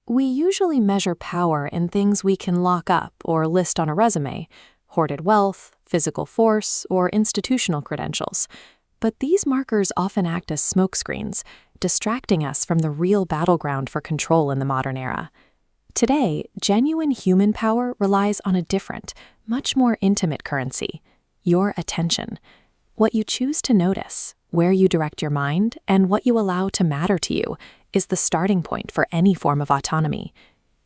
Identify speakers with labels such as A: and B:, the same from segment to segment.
A: We usually measure power in things we can lock up or list on a resume: hoarded wealth, physical force, or institutional credentials. But these markers often act as smokescreens, distracting us from the real battleground for control in the modern era. Today, genuine human power relies on a different, much more intimate currency: your attention. What you choose to notice, where you direct your mind, and what you allow to matter to you is the starting point for any form of autonomy.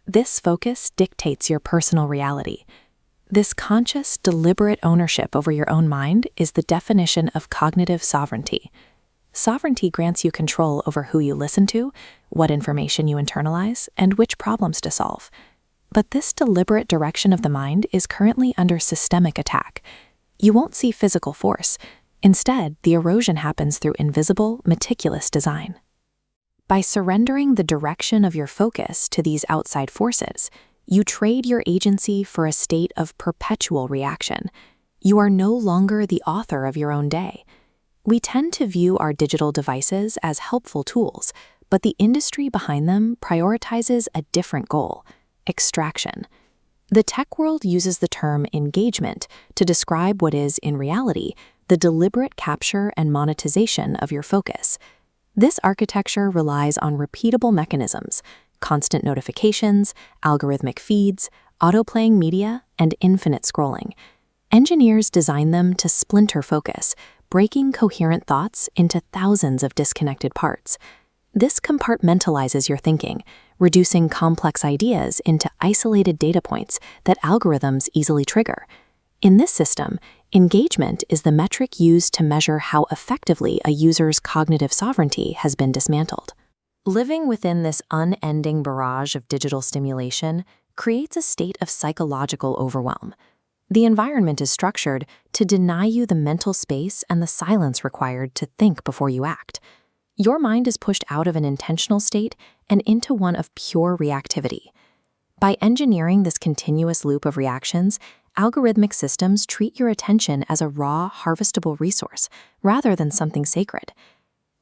A: This focus dictates your personal reality. This conscious, deliberate ownership over your own mind is the definition of cognitive sovereignty. Sovereignty grants you control over who you listen to, what information you internalize, and which problems to solve. But this deliberate direction of the mind is currently under systemic attack. You won't see physical force. Instead, the erosion happens through invisible, meticulous design. By surrendering the direction of your focus to these outside forces, you trade your agency for a state of perpetual reaction. You are no longer the author of your own day. We tend to view our digital devices as helpful tools, but the industry behind them prioritizes a different goal: extraction. The tech world uses the term engagement to describe what is, in reality, the deliberate capture and monetization of your focus. This architecture relies on repeatable mechanisms: constant notifications, algorithmic feeds, autoplaying media, and infinite scrolling. Engineers design them to splinter focus, breaking coherent thoughts into thousands of disconnected parts. This compartmentalizes your thinking, reducing complex ideas into isolated data points that algorithms easily trigger. In this system, engagement is the metric used to measure how effectively a user's cognitive sovereignty has been dismantled. Living within this unending barrage of digital stimulation creates a state of psychological overwhelm. The environment is structured to deny you the mental space and the silence required to think before you act. Your mind is pushed out of an intentional state and into one of pure reactivity. By engineering this continuous loop of reactions, algorithmic systems treat your attention as a raw, harvestable resource rather than something sacred.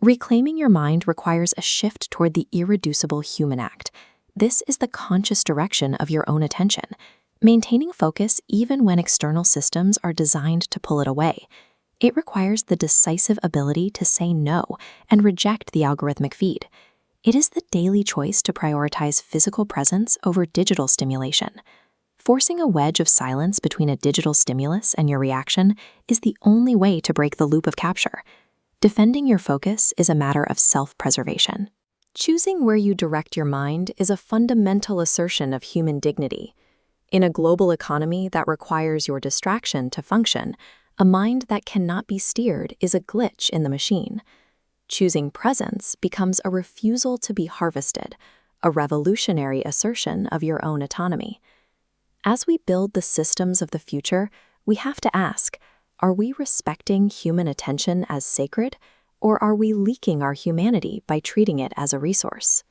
A: Reclaiming your mind requires a shift toward the irreducible human act. This is the conscious direction of your own attention, maintaining focus even when external systems are designed to pull it away. It requires the decisive ability to say no and reject the algorithmic feed. It is the daily choice to prioritize physical presence over digital stimulation. Forcing a wedge of silence between a digital stimulus and your reaction is the only way to break the loop of capture. Defending your focus is a matter of self-preservation. Choosing where you direct your mind is a fundamental assertion of human dignity. In a global economy that requires your distraction to function, a mind that cannot be steered is a glitch in the machine. Choosing presence becomes a refusal to be harvested, a revolutionary assertion of your own autonomy. As we build the systems of the future, we have to ask, are we respecting human attention as sacred, or are we leaking our humanity by treating it as a resource?